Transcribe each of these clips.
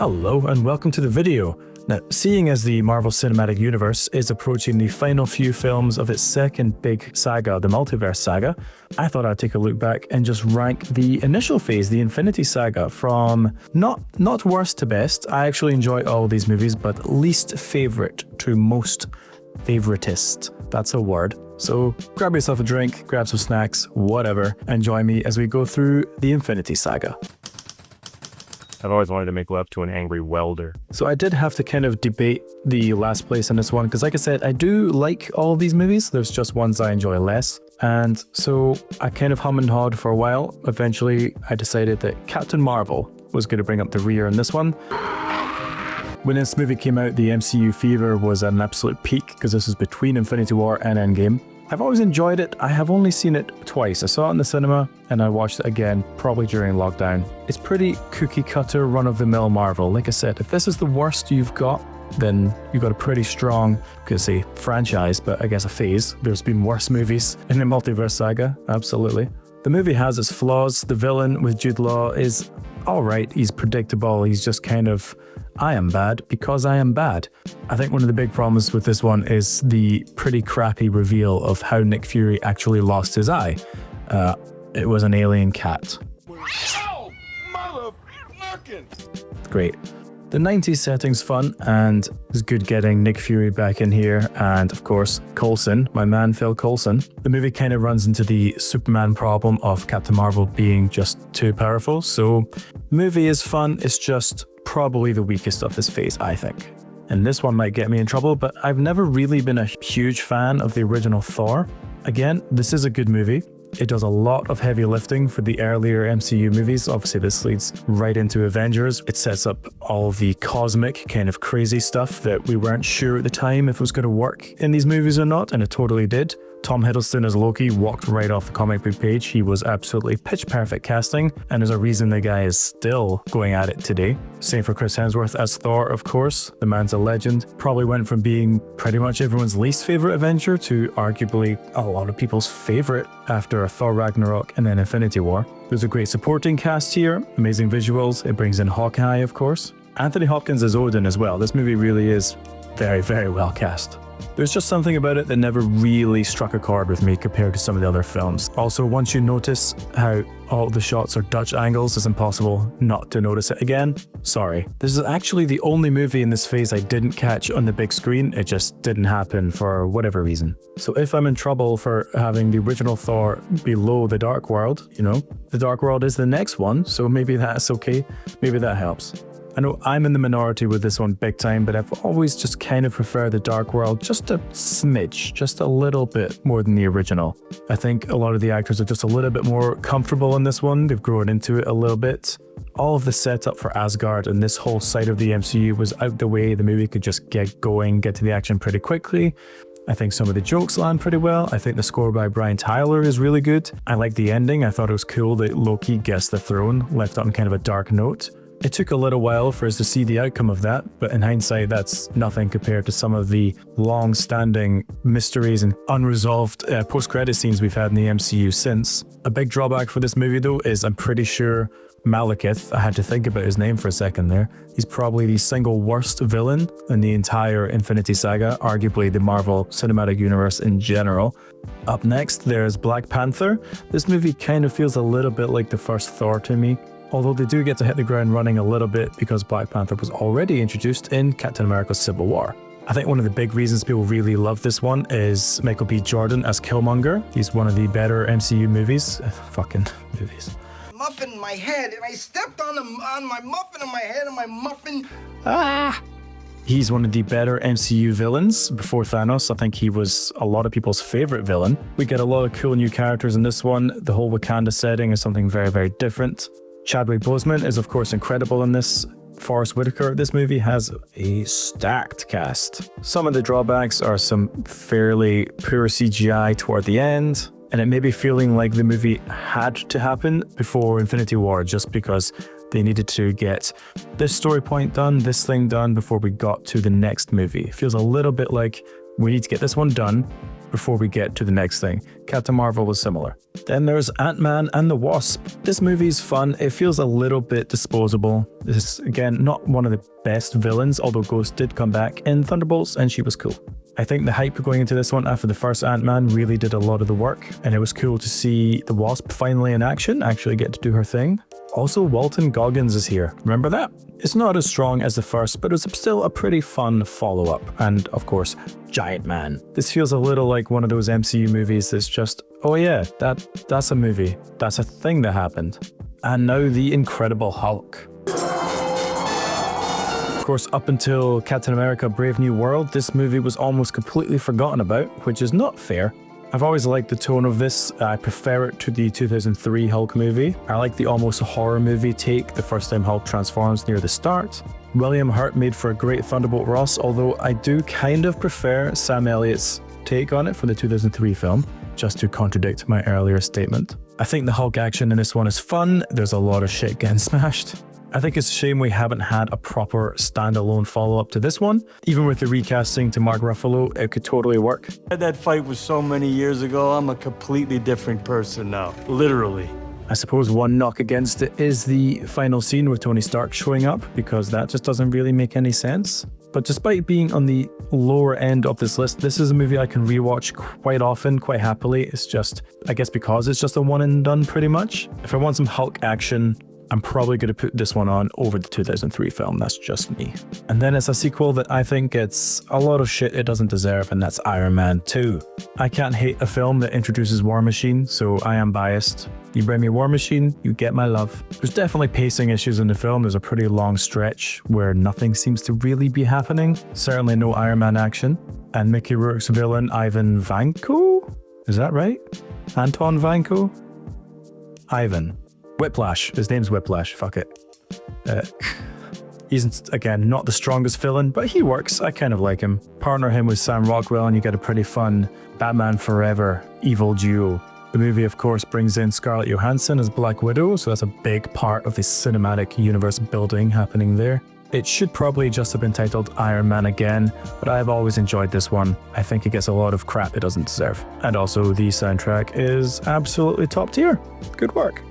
Hello and welcome to the video. Now, seeing as the Marvel Cinematic Universe is approaching the final few films of its second big saga, the Multiverse Saga, I thought I'd take a look back and just rank the initial phase, the Infinity Saga, from not worst to best. I actually enjoy all these movies, but least favorite to most favoritist. That's a word. So grab yourself a drink, grab some snacks, whatever, and join me as we go through the Infinity Saga. I've always wanted to make love to an angry welder. So I did have to kind of debate the last place in this one, because like I said, I do like all of these movies. There's just ones I enjoy less. And so I kind of hum and hawed for a while. Eventually, I decided that Captain Marvel was going to bring up the rear in this one. When this movie came out, the MCU fever was at an absolute peak, because this was between Infinity War and Endgame. I've always enjoyed it. I have only seen it twice. I saw it in the cinema and I watched it again, probably during lockdown. It's pretty cookie cutter, run-of-the-mill Marvel. Like I said, if this is the worst you've got, then you've got a pretty strong, I could say franchise, but I guess a phase. There's been worse movies in the Multiverse Saga, absolutely. The movie has its flaws. The villain with Jude Law is alright. He's predictable. He's just kind of, I am bad because I am bad. I think one of the big problems with this one is the pretty crappy reveal of how Nick Fury actually lost his eye. It was an alien cat. Oh, motherfucking! Great. The 90s setting's fun, and it's good getting Nick Fury back in here, and of course, Coulson, my man Phil Coulson. The movie kind of runs into the Superman problem of Captain Marvel being just too powerful, so the movie is fun, it's just probably the weakest of this phase, I think. And this one might get me in trouble, but I've never really been a huge fan of the original Thor. Again, this is a good movie. It does a lot of heavy lifting for the earlier MCU movies. Obviously, this leads right into Avengers. It sets up all the cosmic kind of crazy stuff that we weren't sure at the time if it was going to work in these movies or not, and it totally did. Tom Hiddleston as Loki walked right off the comic book page. He was absolutely pitch perfect casting, and there's a reason the guy is still going at it today. Same for Chris Hemsworth as Thor, of course. The man's a legend. Probably went from being pretty much everyone's least favorite Avenger to arguably a lot of people's favorite after Thor Ragnarok and then Infinity War. There's a great supporting cast here, amazing visuals. It brings in Hawkeye, of course. Anthony Hopkins as Odin as well. This movie really is very, very well cast. There's just something about it that never really struck a chord with me compared to some of the other films. Also, once you notice how all the shots are Dutch angles, it's impossible not to notice it again. Sorry. This is actually the only movie in this phase I didn't catch on the big screen. It just didn't happen for whatever reason. So if I'm in trouble for having the original Thor below the Dark World, you know, the Dark World is the next one, so maybe that's okay. Maybe that helps. I know I'm in the minority with this one big time, but I've always just kind of preferred the Dark World just a smidge, just a little bit more than the original. I think a lot of the actors are just a little bit more comfortable in this one. They've grown into it a little bit. All of the setup for Asgard and this whole side of the MCU was out the way. The movie could just get going, get to the action pretty quickly. I think some of the jokes land pretty well. I think the score by Brian Tyler is really good. I like the ending. I thought it was cool that Loki gets the throne, left on kind of a dark note. It took a little while for us to see the outcome of that, but in hindsight, that's nothing compared to some of the long-standing mysteries and unresolved post-credit scenes we've had in the MCU since. A big drawback for this movie, though, is I'm pretty sure Malekith, I had to think about his name for a second there, he's probably the single worst villain in the entire Infinity Saga, arguably the Marvel Cinematic Universe in general. Up next, there's Black Panther. This movie kind of feels a little bit like the first Thor to me. Although they do get to hit the ground running a little bit because Black Panther was already introduced in Captain America Civil War. I think one of the big reasons people really love this one is Michael B. Jordan as Killmonger. He's one of the better MCU movies. Fucking movies. Muffin in my head, and I stepped on my muffin in my head, and my muffin. He's one of the better MCU villains. Before Thanos, I think he was a lot of people's favorite villain. We get a lot of cool new characters in this one. The whole Wakanda setting is something very, very different. Chadwick Boseman is of course incredible in this. Forrest Whitaker, this movie has a stacked cast. Some of the drawbacks are some fairly poor CGI toward the end, and it may be feeling like the movie had to happen before Infinity War just because they needed to get this story point done, this thing done before we got to the next movie. It feels a little bit like we need to get this one done, before we get to the next thing. Captain Marvel was similar. Then there's Ant-Man and the Wasp. This movie is fun. It feels a little bit disposable. This is, again, not one of the best villains, although Ghost did come back in Thunderbolts and she was cool. I think the hype going into this one after the first Ant-Man really did a lot of the work, and it was cool to see the Wasp finally in action, actually get to do her thing. Also, Walton Goggins is here. Remember that? It's not as strong as the first, but it's still a pretty fun follow-up. And of course, Giant Man. This feels a little like one of those MCU movies that's just, oh yeah, that's a movie. That's a thing that happened. And now the Incredible Hulk. Of course, up until Captain America Brave New World, this movie was almost completely forgotten about, which is not fair. I've always liked the tone of this. I prefer it to the 2003 Hulk movie. I like the almost horror movie take the first time Hulk transforms near the start. William Hurt made for a great Thunderbolt Ross, although I do kind of prefer Sam Elliott's take on it from the 2003 film, just to contradict my earlier statement. I think the Hulk action in this one is fun. There's a lot of shit getting smashed. I think it's a shame we haven't had a proper standalone follow-up to this one. Even with the recasting to Mark Ruffalo, it could totally work. That fight was so many years ago, I'm a completely different person now, literally. I suppose one knock against it is the final scene with Tony Stark showing up, because that just doesn't really make any sense. But despite being on the lower end of this list, this is a movie I can rewatch quite often, quite happily. It's just, I guess because it's just a one and done pretty much. If I want some Hulk action, I'm probably going to put this one on over the 2003 film. That's just me. And then it's a sequel that I think gets a lot of shit it doesn't deserve, and that's Iron Man 2. I can't hate a film that introduces War Machine, so I am biased. You bring me War Machine, you get my love. There's definitely pacing issues in the film. There's a pretty long stretch where nothing seems to really be happening. Certainly no Iron Man action. And Mickey Rourke's villain, Ivan Vanko? Is that right? Anton Vanko? Ivan. Whiplash. His name's Whiplash. Fuck it. He's, again, not the strongest villain, but he works. I kind of like him. Partner him with Sam Rockwell and you get a pretty fun Batman Forever evil duo. The movie, of course, brings in Scarlett Johansson as Black Widow, so that's a big part of the cinematic universe building happening there. It should probably just have been titled Iron Man again, but I've always enjoyed this one. I think it gets a lot of crap it doesn't deserve. And also, the soundtrack is absolutely top tier. Good work.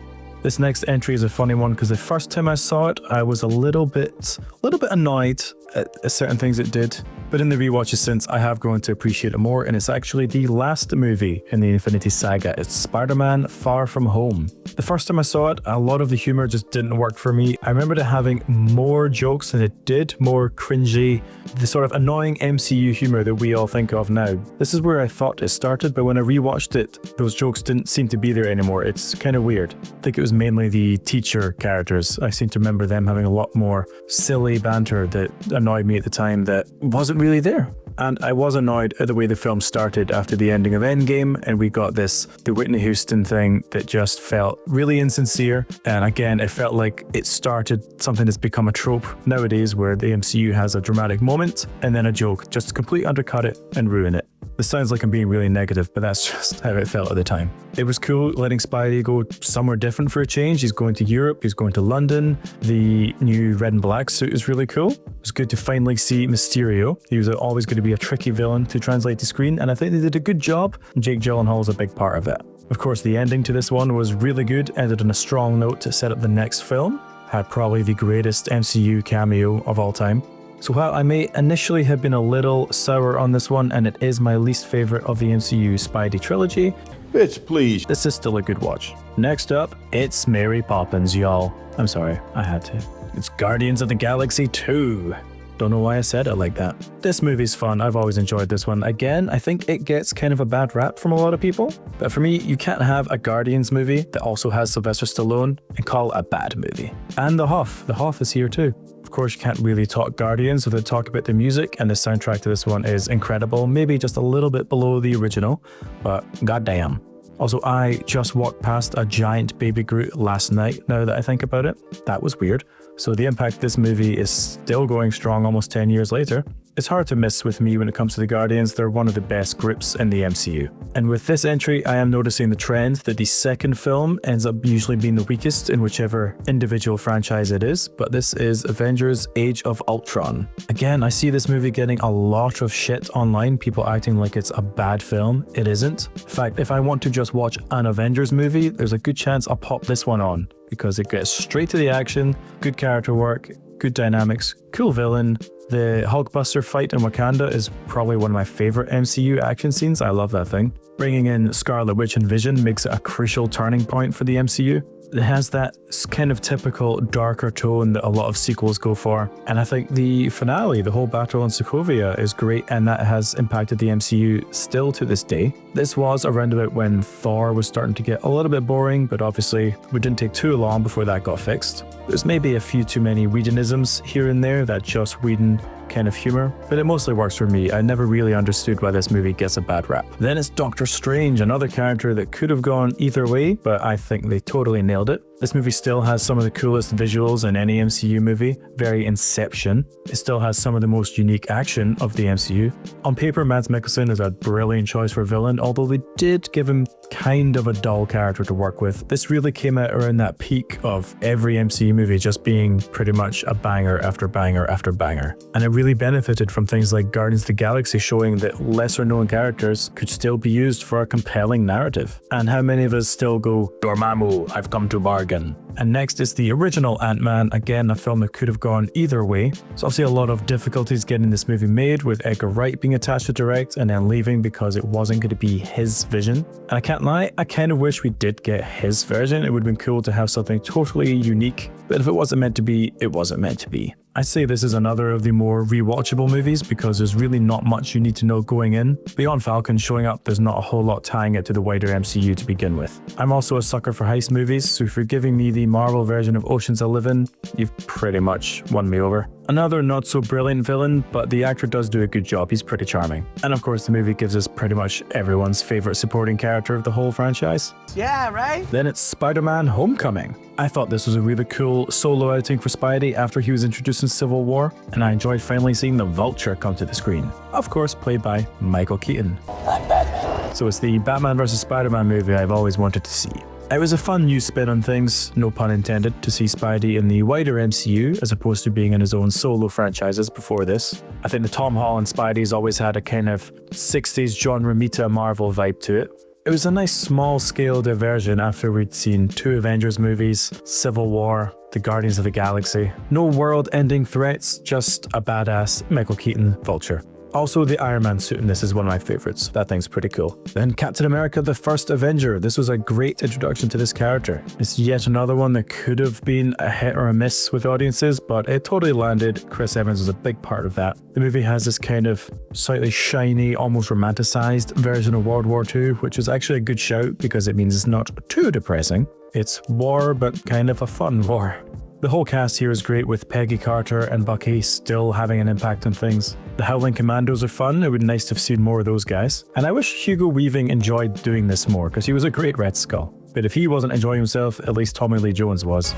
This next entry is a funny one because the first time I saw it, I was a little bit annoyed at certain things it did. But in the rewatches since, I have grown to appreciate it more, and it's actually the last movie in the Infinity Saga. It's Spider-Man Far From Home. The first time I saw it, a lot of the humor just didn't work for me. I remember it having more jokes than it did, more cringy, the sort of annoying MCU humor that we all think of now. This is where I thought it started, but when I rewatched it, those jokes didn't seem to be there anymore. It's kind of weird. I think it was mainly the teacher characters. I seem to remember them having a lot more silly banter that annoyed me at the time that wasn't really there. And I was annoyed at the way the film started after the ending of Endgame, and we got the Whitney Houston thing that just felt really insincere. And again, it felt like it started something that's become a trope nowadays where the MCU has a dramatic moment and then a joke just to completely undercut it and ruin it. This sounds like I'm being really negative, but that's just how it felt at the time. It was cool letting Spidey go somewhere different for a change. He's going to Europe, he's going to London. The new red and black suit is really cool. It was good to finally see Mysterio. He was always going to be a tricky villain to translate to screen, and I think they did a good job. Jake Gyllenhaal is a big part of it. Of course, the ending to this one was really good, ended on a strong note to set up the next film. Had probably the greatest MCU cameo of all time. So while I may initially have been a little sour on this one, and it is my least favorite of the MCU Spidey trilogy, Bitch, please. this is still a good watch. Next up, it's Mary Poppins, y'all. I'm sorry, I had to. It's Guardians of the Galaxy 2. Don't know why I said it like that. This movie's fun. I've always enjoyed this one. Again, I think it gets kind of a bad rap from a lot of people. But for me, you can't have a Guardians movie that also has Sylvester Stallone and call it a bad movie. And the Hoff. The Hoff is here too. Of course, you can't really talk Guardians without talking about the music, and the soundtrack to this one is incredible. Maybe just a little bit below the original, but goddamn. Also, I just walked past a giant baby Groot last night, now that I think about it. That was weird. So the impact of this movie is still going strong almost 10 years later. It's hard to miss with me when it comes to the Guardians. They're one of the best groups in the MCU. And with this entry, I am noticing the trend that the second film ends up usually being the weakest in whichever individual franchise it is, but this is Avengers Age of Ultron. Again, I see this movie getting a lot of shit online, people acting like it's a bad film. It isn't. In fact, if I want to just watch an Avengers movie, there's a good chance I'll pop this one on, because it gets straight to the action, good character work, good dynamics, cool villain. The Hulkbuster fight in Wakanda is probably one of my favorite MCU action scenes. I love that thing. Bringing in Scarlet Witch and Vision makes it a crucial turning point for the MCU. It has that kind of typical darker tone that a lot of sequels go for. And I think the finale, the whole battle in Sokovia, is great, and that has impacted the MCU still to this day. This was around about when Thor was starting to get a little bit boring, but obviously it didn't take too long before that got fixed. There's maybe a few too many Whedonisms here and there, that Joss Whedon kind of humor, but it mostly works for me. I never really understood why this movie gets a bad rap. Then it's Doctor Strange, another character that could have gone either way, but I think they totally nailed it. This movie still has some of the coolest visuals in any MCU movie, very Inception. It still has some of the most unique action of the MCU. On paper, Mads Mikkelsen is a brilliant choice for villain, although they did give him kind of a dull character to work with. This really came out around that peak of every MCU movie just being pretty much a banger after banger after banger. And it really benefited from things like Guardians of the Galaxy showing that lesser known characters could still be used for a compelling narrative. And how many of us still go, Dormammu, I've come to bargain. And next is the original Ant-Man, again a film that could have gone either way. So obviously a lot of difficulties getting this movie made, with Edgar Wright being attached to direct and then leaving because it wasn't going to be his vision. And I can't lie, I kind of wish we did get his version. It would have been cool to have something totally unique, but if it wasn't meant to be, it wasn't meant to be. I'd say this is another of the more rewatchable movies because there's really not much you need to know going in. Beyond Falcon showing up, there's not a whole lot tying it to the wider MCU to begin with. I'm also a sucker for heist movies, so if you're giving me the Marvel version of Ocean's 11, you've pretty much won me over. Another not so brilliant villain, but the actor does do a good job, he's pretty charming. And of course the movie gives us pretty much everyone's favourite supporting character of the whole franchise. Yeah, right? Then it's Spider-Man Homecoming. I thought this was a really cool solo outing for Spidey after he was introduced in Civil War, and I enjoyed finally seeing the Vulture come to the screen. Of course played by Michael Keaton. I'm Batman. So it's the Batman vs Spider-Man movie I've always wanted to see. It was a fun new spin on things, no pun intended, to see Spidey in the wider MCU as opposed to being in his own solo franchises before this. I think the Tom Holland Spidey's always had a kind of 60s John Romita Marvel vibe to it. It was a nice small-scale diversion after we'd seen 2 Avengers movies, Civil War, the Guardians of the Galaxy. No world-ending threats, just a badass Michael Keaton Vulture. Also, the Iron Man suit in this is one of my favorites. That thing's pretty cool. Then Captain America, the First Avenger. This was a great introduction to this character. It's yet another one that could have been a hit or a miss with audiences, but it totally landed. Chris Evans was a big part of that. The movie has this kind of slightly shiny, almost romanticized version of World War II, which is actually a good shout because it means it's not too depressing. It's war, but kind of a fun war. The whole cast here is great, with Peggy Carter and Bucky still having an impact on things. The Howling Commandos are fun, it would be nice to have seen more of those guys. And I wish Hugo Weaving enjoyed doing this more, because he was a great Red Skull. But if he wasn't enjoying himself, at least Tommy Lee Jones was.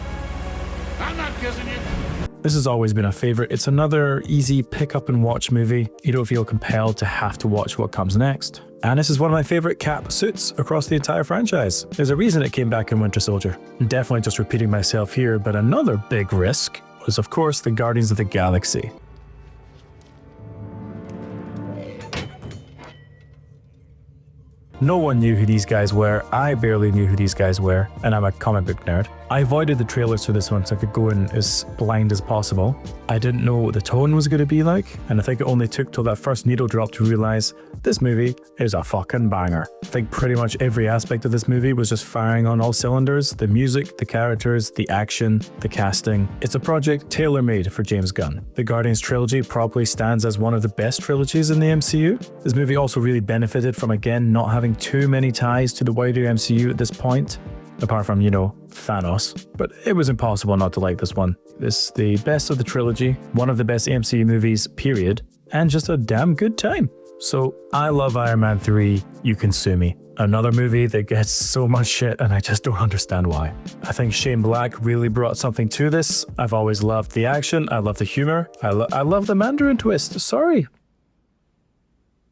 I'm not kissing you. This has always been a favourite. It's another easy pick up and watch movie. You don't feel compelled to have to watch what comes next. And this is one of my favourite Cap suits across the entire franchise. There's a reason it came back in Winter Soldier. I'm definitely just repeating myself here, but another big risk was of course the Guardians of the Galaxy. No one knew who these guys were, I barely knew who these guys were, and I'm a comic book nerd. I avoided the trailers for this one so I could go in as blind as possible. I didn't know what the tone was going to be like, and I think it only took till that first needle drop to realise this movie is a fucking banger. I think pretty much every aspect of this movie was just firing on all cylinders. The music, the characters, the action, the casting. It's a project tailor-made for James Gunn. The Guardians trilogy probably stands as one of the best trilogies in the MCU. This movie also really benefited from, again, not having too many ties to the wider MCU at this point, apart from, you know, Thanos. But it was impossible not to like this one. This is the best of the trilogy, one of the best MCU movies, period, and just a damn good time. So I love Iron Man 3, you can sue me. Another movie that gets so much shit and I just don't understand why. I think Shane Black really brought something to this. I've always loved the action, I love the humor, I love the Mandarin twist, sorry.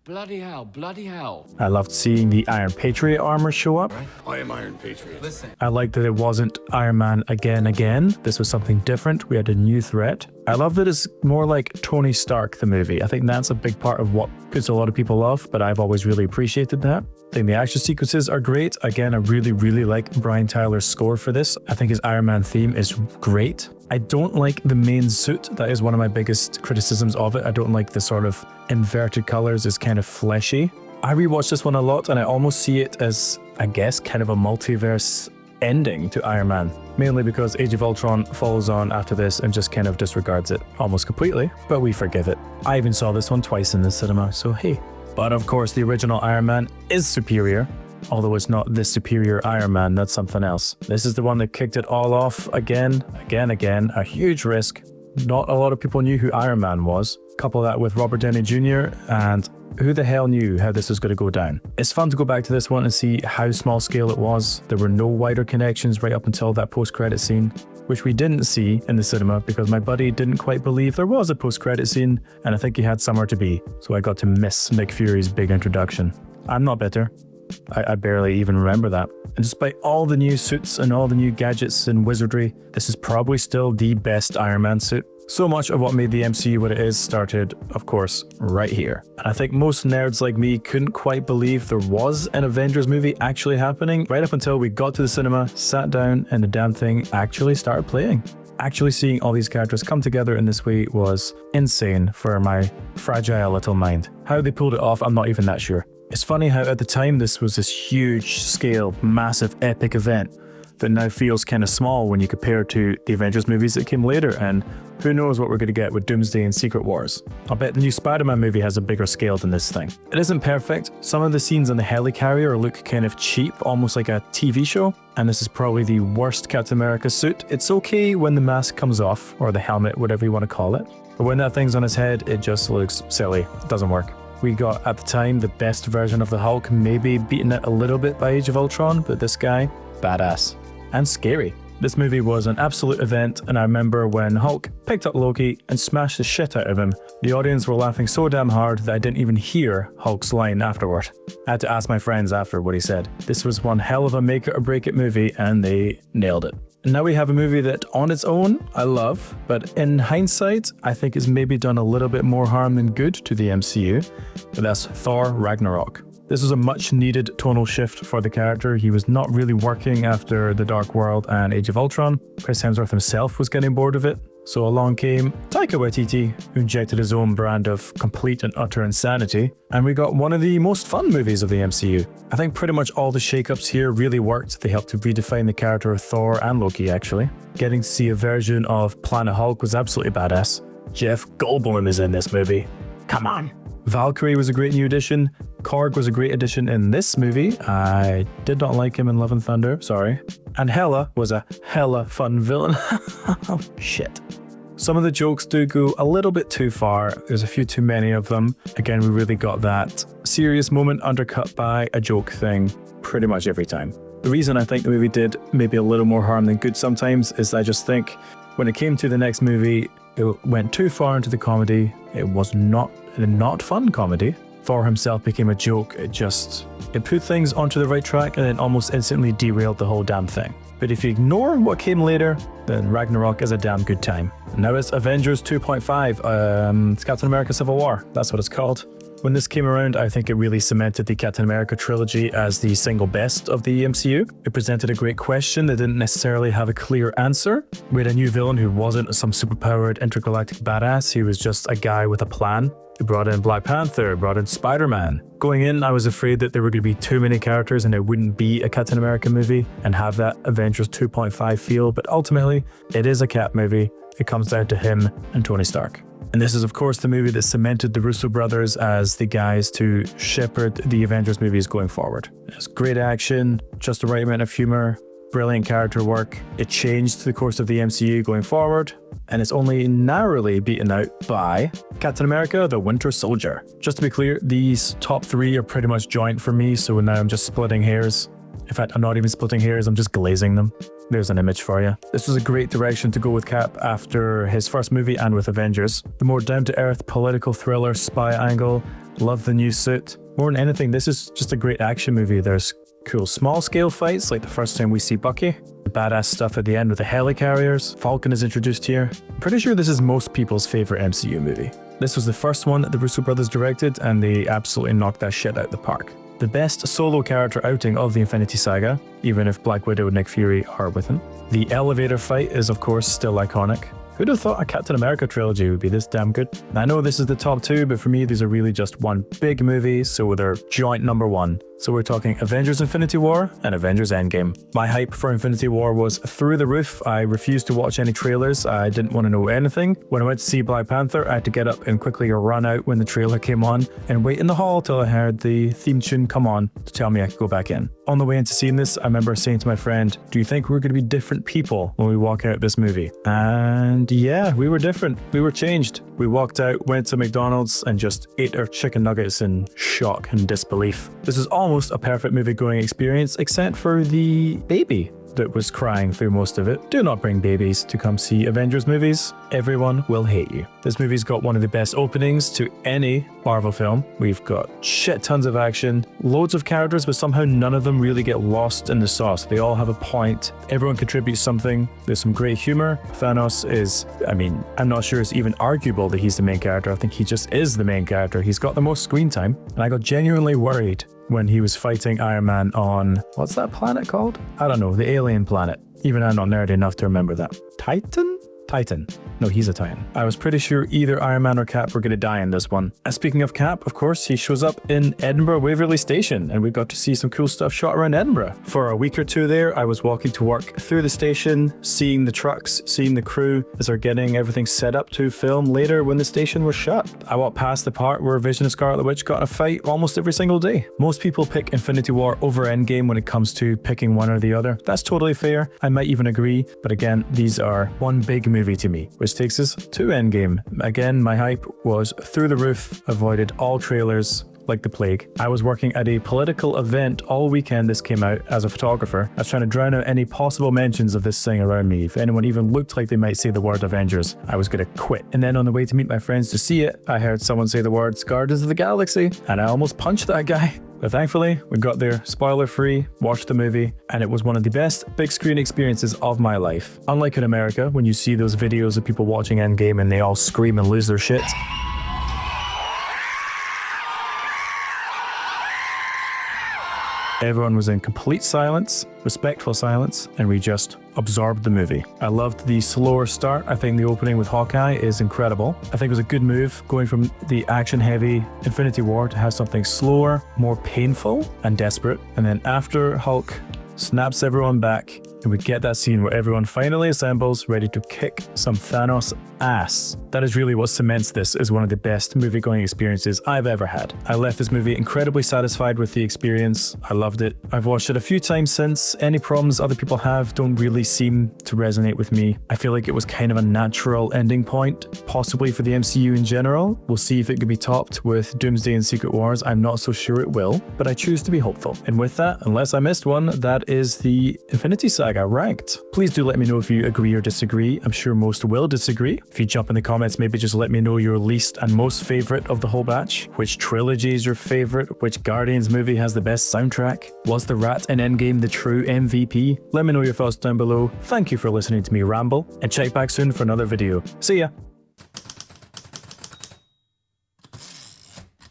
Bloody hell, bloody hell. I loved seeing the Iron Patriot armor show up. I am Iron Patriot. Listen. I liked that it wasn't Iron Man again. This was something different. We had a new threat. I love that it's more like Tony Stark, the movie. I think that's a big part of what puts a lot of people off, but I've always really appreciated that. I think the action sequences are great. Again, I really like Brian Tyler's score for this. I think his Iron Man theme is great. I don't like the main suit. That is one of my biggest criticisms of it. I don't like the sort of inverted colors. It's kind of fleshy. I rewatched this one a lot and I almost see it as, I guess, kind of a multiverse ending to Iron Man. Mainly because Age of Ultron follows on after this and just kind of disregards it almost completely, but we forgive it. I even saw this one twice in the cinema, so hey. But of course, the original Iron Man is superior. Although it's not this superior Iron Man, that's something else. This is the one that kicked it all off again, a huge risk. Not a lot of people knew who Iron Man was. Couple that with Robert Downey Jr. and who the hell knew how this was going to go down. It's fun to go back to this one and see how small scale it was. There were no wider connections right up until that post-credit scene, which we didn't see in the cinema because my buddy didn't quite believe there was a post-credit scene, and I think he had somewhere to be, so I got to miss Nick Fury's big introduction. I'm not bitter. I barely even remember that. And despite all the new suits and all the new gadgets and wizardry, this is probably still the best Iron Man suit. So much of what made the MCU what it is started, of course, right here. And I think most nerds like me couldn't quite believe there was an Avengers movie actually happening right up until we got to the cinema, sat down, and the damn thing actually started playing. Actually seeing all these characters come together in this way was insane for my fragile little mind. How they pulled it off, I'm not even that sure. It's funny how at the time this was this huge scale, massive, epic event that now feels kind of small when you compare to the Avengers movies that came later, and who knows what we're going to get with Doomsday and Secret Wars. I'll bet the new Spider-Man movie has a bigger scale than this thing. It isn't perfect. Some of the scenes on the helicarrier look kind of cheap, almost like a TV show, and this is probably the worst Captain America suit. It's okay when the mask comes off, or the helmet, whatever you want to call it, but when that thing's on his head, it just looks silly. It doesn't work. We got, at the time, the best version of the Hulk, maybe beaten it a little bit by Age of Ultron, but this guy, badass. And scary. This movie was an absolute event, and I remember when Hulk picked up Loki and smashed the shit out of him, the audience were laughing so damn hard that I didn't even hear Hulk's line afterward. I had to ask my friends after what he said. This was one hell of a make it or break it movie, and they nailed it. And now we have a movie that on its own, I love, but in hindsight, I think it's maybe done a little bit more harm than good to the MCU, but that's Thor Ragnarok. This was a much needed tonal shift for the character. He was not really working after The Dark World and Age of Ultron. Chris Hemsworth himself was getting bored of it. So along came Taika Waititi, who injected his own brand of complete and utter insanity, and we got one of the most fun movies of the MCU. I think pretty much all the shakeups here really worked. They helped to redefine the character of Thor and Loki, actually. Getting to see a version of Planet Hulk was absolutely badass. Jeff Goldblum is in this movie. Come on. Valkyrie was a great new addition. Korg was a great addition in this movie. I did not like him in Love and Thunder, sorry. And Hela was a hella fun villain. Oh, shit. Some of the jokes do go a little bit too far. There's a few too many of them. Again, we really got that serious moment undercut by a joke thing pretty much every time. The reason I think the movie did maybe a little more harm than good sometimes is I just think when it came to the next movie, it went too far into the comedy. It was not fun comedy. Thor himself became a joke. It put things onto the right track and then almost instantly derailed the whole damn thing. But if you ignore what came later, then Ragnarok is a damn good time. Now it's Avengers 2.5, it's Captain America Civil War, that's what it's called. When this came around, I think it really cemented the Captain America trilogy as the single best of the MCU. It presented a great question that didn't necessarily have a clear answer. We had a new villain who wasn't some superpowered intergalactic badass, he was just a guy with a plan. We brought in Black Panther, brought in Spider-Man. Going in, I was afraid that there were going to be too many characters and it wouldn't be a Captain America movie and have that Avengers 2.5 feel, but ultimately, it is a Cap movie. It comes down to him and Tony Stark. And this is of course the movie that cemented the Russo brothers as the guys to shepherd the Avengers movies going forward. It's great action, just the right amount of humor, brilliant character work. It changed the course of the MCU going forward, and it's only narrowly beaten out by Captain America: The Winter Soldier. Just to be clear, these top 3 are pretty much joint for me, so now I'm just splitting hairs. In fact, I'm not even splitting hairs, I'm just glazing them. There's an image for you. This was a great direction to go with Cap after his first movie and with Avengers. The more down-to-earth political thriller spy angle. Love the new suit. More than anything, this is just a great action movie. There's cool small-scale fights, like the first time we see Bucky. The badass stuff at the end with the helicarriers. Falcon is introduced here. I'm pretty sure this is most people's favorite MCU movie. This was the first one that the Russo brothers directed, and they absolutely knocked that shit out the park. The best solo character outing of the Infinity Saga, even if Black Widow and Nick Fury are with him. The elevator fight is of course still iconic. Who'd have thought a Captain America trilogy would be this damn good? I know this is the top 2, but for me these are really just one big movie, so they're joint number 1. So we're talking Avengers Infinity War and Avengers Endgame. My hype for Infinity War was through the roof. I refused to watch any trailers. I didn't want to know anything. When I went to see Black Panther, I had to get up and quickly run out when the trailer came on and wait in the hall till I heard the theme tune come on to tell me I could go back in. On the way into seeing this, I remember saying to my friend, do you think we're going to be different people when we walk out of this movie? And yeah, we were different. We were changed. We walked out, went to McDonald's and just ate our chicken nuggets in shock and disbelief. This is almost a perfect movie-going experience, except for the baby that was crying through most of it. Do not bring babies to come see Avengers movies. Everyone will hate you. This movie's got one of the best openings to any Marvel film. We've got shit tons of action, loads of characters, but somehow none of them really get lost in the sauce. They all have a point. Everyone contributes something. There's some great humor. Thanos is, I'm not sure it's even arguable that he's the main character. I think he just is the main character. He's got the most screen time, and I got genuinely worried when he was fighting Iron Man on, what's that planet called? I don't know, the alien planet. Even I'm not nerdy enough to remember that. Titan. No, he's a Titan. I was pretty sure either Iron Man or Cap were going to die in this one. And speaking of Cap, of course, he shows up in Edinburgh Waverley Station, and we got to see some cool stuff shot around Edinburgh. For a week or two there, I was walking to work through the station, seeing the trucks, seeing the crew as they're getting everything set up to film later when the station was shut. I walked past the part where Vision and Scarlet Witch got in a fight almost every single day. Most people pick Infinity War over Endgame when it comes to picking one or the other. That's totally fair. I might even agree, but again, these are one big movie to me, which takes us to Endgame. Again, my hype was through the roof, avoided all trailers like the plague. I was working at a political event all weekend this came out as a photographer. I was trying to drown out any possible mentions of this thing around me. If anyone even looked like they might say the word Avengers, I was gonna quit. And then on the way to meet my friends to see it, I heard someone say the words Guardians of the Galaxy, and I almost punched that guy. But thankfully, we got there spoiler-free, watched the movie, and it was one of the best big screen experiences of my life. Unlike in America, when you see those videos of people watching Endgame and they all scream and lose their shit, everyone was in complete silence, respectful silence, and we just absorbed the movie. I loved the slower start. I think the opening with Hawkeye is incredible. I think it was a good move going from the action-heavy Infinity War to have something slower, more painful and desperate. And then after Hulk snaps everyone back, and we get that scene where everyone finally assembles, ready to kick some Thanos ass. That is really what cements this as one of the best movie-going experiences I've ever had. I left this movie incredibly satisfied with the experience. I loved it. I've watched it a few times since. Any problems other people have don't really seem to resonate with me. I feel like it was kind of a natural ending point, possibly for the MCU in general. We'll see if it can be topped with Doomsday and Secret Wars. I'm not so sure it will, but I choose to be hopeful. And with that, unless I missed one, that is the Infinity Saga ranked. Please do let me know if you agree or disagree. I'm sure most will disagree. If you jump in the comments, maybe just let me know your least and most favorite of the whole batch. Which trilogy is your favorite? Which Guardians movie has the best soundtrack? Was the rat in Endgame the true MVP? Let me know your thoughts down below. Thank you for listening to me ramble, and check back soon for another video. See ya!